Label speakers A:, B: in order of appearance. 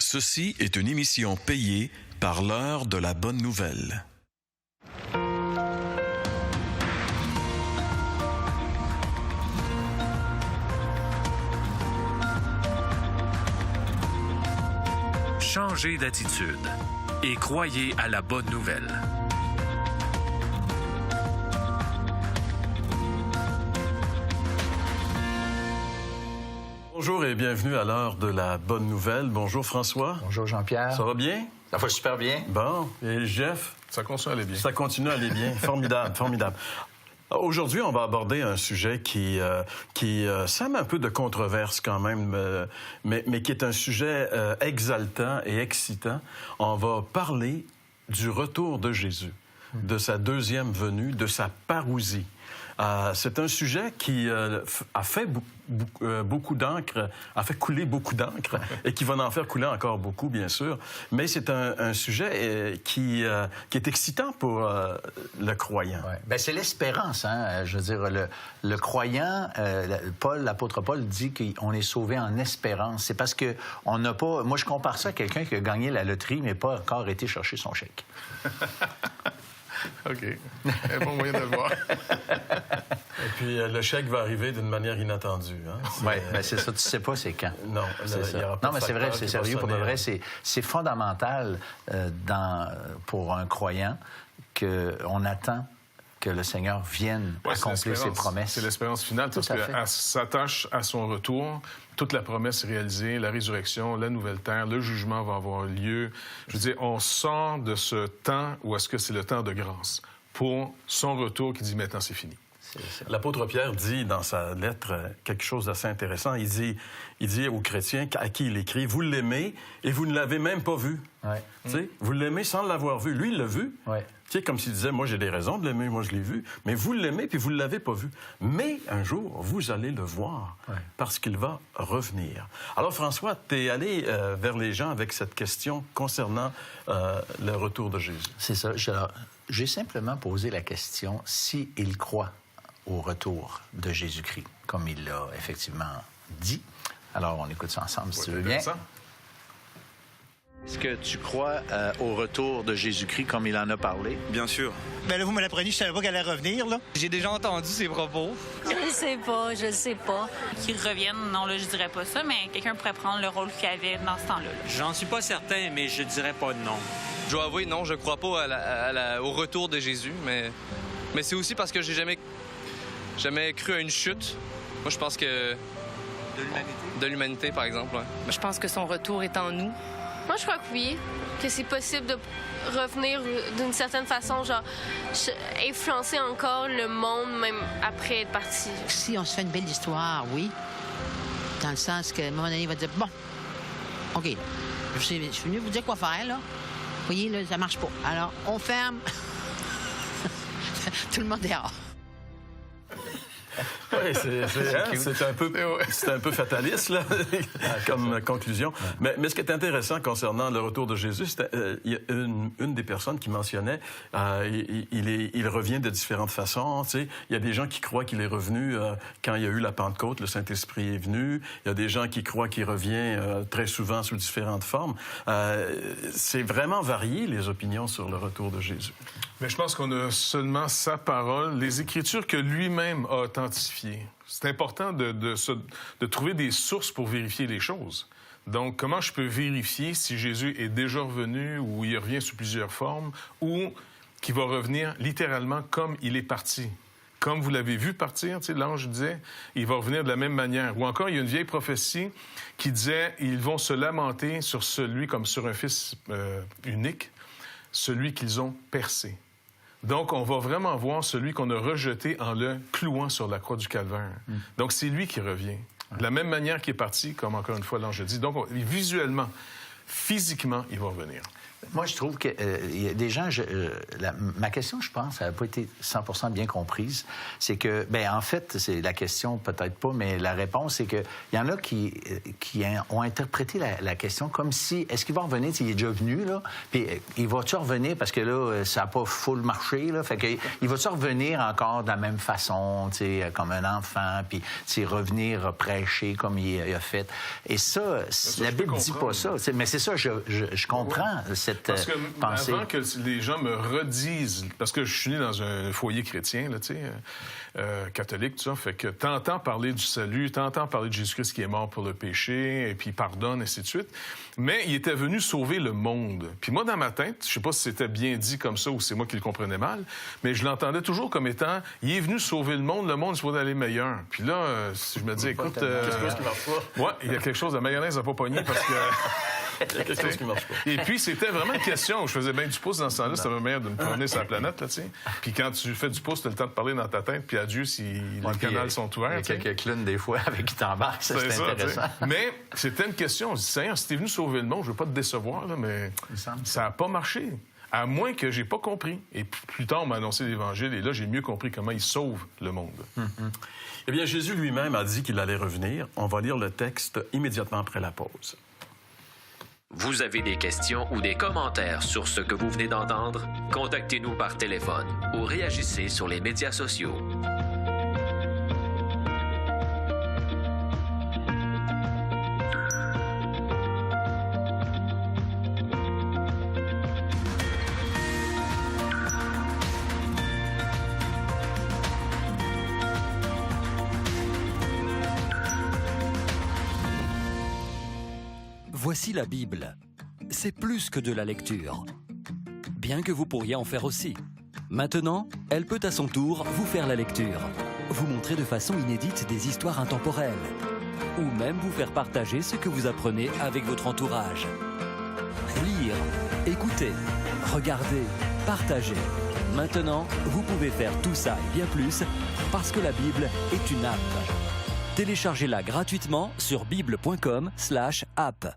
A: Ceci est une émission payée par l'heure de la bonne nouvelle.
B: Changez d'attitude et croyez à la bonne nouvelle.
C: Bonjour et bienvenue à l'heure de la bonne nouvelle. Bonjour François.
D: Bonjour Jean-Pierre.
C: Ça va bien?
D: Ça va super bien.
C: Bon. Et Jeff?
E: Ça continue à aller bien.
C: Ça continue à aller bien. Formidable, formidable. Aujourd'hui, on va aborder un sujet qui sème un peu de controverse quand même, mais qui est un sujet exaltant et excitant. On va parler du retour de Jésus, de sa deuxième venue, de sa parousie. C'est un sujet qui a fait beaucoup d'encre, a fait couler beaucoup d'encre et qui va en faire couler encore beaucoup, bien sûr. Mais c'est un sujet qui est excitant pour le croyant.
D: Ouais. Bien, c'est l'espérance, hein. Je veux dire, le croyant, l'apôtre Paul dit qu'on est sauvé en espérance. C'est parce que on n'a pas... Moi, je compare ça à quelqu'un qui a gagné la loterie, mais pas encore été chercher son chèque.
E: OK. Un bon moyen de le voir.
C: Et puis, le chèque va arriver d'une manière inattendue. Hein?
D: Oui, bien c'est ça. Tu sais pas c'est quand.
C: Non,
D: c'est ça. Non, mais c'est vrai, c'est sérieux. Pour de vrai, c'est fondamental pour un croyant qu'on attend que le Seigneur vienne accomplir ses promesses.
E: C'est l'espérance finale, parce qu'elle s'attache à son retour. Toute la promesse est réalisée, la résurrection, la nouvelle terre, le jugement va avoir lieu. Je veux dire, on sort de ce temps où est-ce que c'est le temps de grâce pour son retour qui dit maintenant c'est fini.
C: L'apôtre Pierre dit dans sa lettre quelque chose d'assez intéressant. Il dit aux chrétiens à qui il écrit, vous l'aimez et vous ne l'avez même pas vu.
D: Ouais.
C: Vous l'aimez sans l'avoir vu. Lui, il l'a vu.
D: Ouais.
C: Comme s'il disait, moi j'ai des raisons de l'aimer, moi je l'ai vu. Mais vous l'aimez puis vous ne l'avez pas vu. Mais un jour, vous allez le voir parce qu'il va revenir. Alors François, tu es allé vers les gens avec cette question concernant le retour de Jésus.
D: C'est ça. J'ai simplement posé la question s'il croit au retour de Jésus-Christ, comme il l'a effectivement dit. Alors, on écoute ça ensemble, si tu veux bien. Est-ce que tu crois au retour de Jésus-Christ comme il en a parlé?
F: Bien sûr.
G: Ben là, vous me l'apprenez, je savais pas qu'elle allait revenir, là. J'ai déjà entendu ses propos.
H: Je le sais pas. Qu'il revienne, non, là, je dirais pas ça, mais quelqu'un pourrait prendre le rôle qu'il avait dans ce temps-là.
I: J'en suis pas certain, mais je dirais pas non.
F: Je dois avouer, non, je crois pas au retour de Jésus, mais c'est aussi parce que j'ai jamais cru à une chute. Moi, je pense que... De l'humanité, par exemple, ouais.
J: Je pense que son retour est en nous.
K: Moi, je crois que oui, que c'est possible de revenir d'une certaine façon, genre, influencer encore le monde, même après être parti.
L: Si on se fait une belle histoire, oui. Dans le sens qu'à un moment donné, il va dire, bon, OK, je suis venu vous dire quoi faire, là. Vous voyez, là, ça marche pas. Alors, on ferme. Tout le monde est dehors.
C: Oui, c'est un peu fataliste, là, comme conclusion. Mais ce qui est intéressant concernant le retour de Jésus, il y a une des personnes qui mentionnait, il revient de différentes façons. Tu sais, il y a des gens qui croient qu'il est revenu quand il y a eu la Pentecôte, le Saint-Esprit est venu. Il y a des gens qui croient qu'il revient très souvent sous différentes formes. C'est vraiment varié, les opinions sur le retour de Jésus.
E: Mais je pense qu'on a seulement sa parole, les Écritures que lui-même a authentifiées. C'est important de trouver des sources pour vérifier les choses. Donc, comment je peux vérifier si Jésus est déjà revenu ou il revient sous plusieurs formes ou qu'il va revenir littéralement comme il est parti? Comme vous l'avez vu partir, l'ange disait, il va revenir de la même manière. Ou encore, il y a une vieille prophétie qui disait, ils vont se lamenter sur celui comme sur un fils unique, celui qu'ils ont percé. Donc, on va vraiment voir celui qu'on a rejeté en le clouant sur la croix du Calvaire. Donc, c'est lui qui revient. De la même manière qu'il est parti, comme encore une fois l'ange dit. Donc, visuellement, physiquement, il va revenir.
D: Moi, je trouve que y a des gens... ma question, je pense, n'a pas été 100% bien comprise. C'est que, bien, en fait, c'est la question, peut-être pas, mais la réponse, c'est qu'il y en a qui ont interprété la question comme si... Est-ce qu'il va revenir? Il est déjà venu, là. Puis, il va-tu revenir? Parce que là, ça n'a pas full marché, là. Fait que, il va-tu revenir encore de la même façon, tu sais, comme un enfant, puis, revenir prêcher comme il a fait? Et ça la Bible ne dit pas ça. Mais c'est c'est ça, je comprends cette
E: parce que
D: pensée.
E: Avant que les gens me redisent, parce que je suis né dans un foyer chrétien, là, tu sais, catholique, tout ça, fait que t'entends parler du salut, t'entends parler de Jésus-Christ qui est mort pour le péché, et puis il pardonne, et ainsi de suite. Mais il était venu sauver le monde. Puis moi, dans ma tête, je sais pas si c'était bien dit comme ça ou c'est moi qui le comprenais mal, mais je l'entendais toujours comme étant, il est venu sauver le monde pourrait aller meilleur. Puis là, je me dis, écoute...
C: Quelque chose qui marche pas.
E: Ouais, il y a quelque chose, la mayonnaise n'a pas pogné parce que...
C: Il y a quelque chose qui marche pas.
E: Et puis, c'était vraiment une question. Je faisais bien du pouce dans ce temps-là. C'était ma manière de me promener sur la planète, là, tu sais. Puis quand tu fais du pouce, tu as le temps de parler dans ta tête. Puis adieu si les canaux sont ouverts.
D: Il y a quelques clowns, des fois, avec qui t'embarques. C'est intéressant.
E: Mais c'était une question. Je dis, Seigneur, si t'es venu sauver le monde, je veux pas te décevoir, là, mais ça n'a pas marché. À moins que j'ai pas compris. Et plus tard, on m'a annoncé l'Évangile. Et là, j'ai mieux compris comment il sauve le monde.
C: Eh bien, Jésus lui-même a dit qu'il allait revenir. On va lire le texte immédiatement après la pause.
M: Vous avez des questions ou des commentaires sur ce que vous venez d'entendre? Contactez-nous par téléphone ou réagissez sur les médias sociaux.
N: Voici la Bible. C'est plus que de la lecture. Bien que vous pourriez en faire aussi. Maintenant, elle peut à son tour vous faire la lecture, vous montrer de façon inédite des histoires intemporelles, ou même vous faire partager ce que vous apprenez avec votre entourage. Lire, écouter, regarder, partager. Maintenant, vous pouvez faire tout ça et bien plus parce que la Bible est une app. Téléchargez-la gratuitement sur bible.com/app.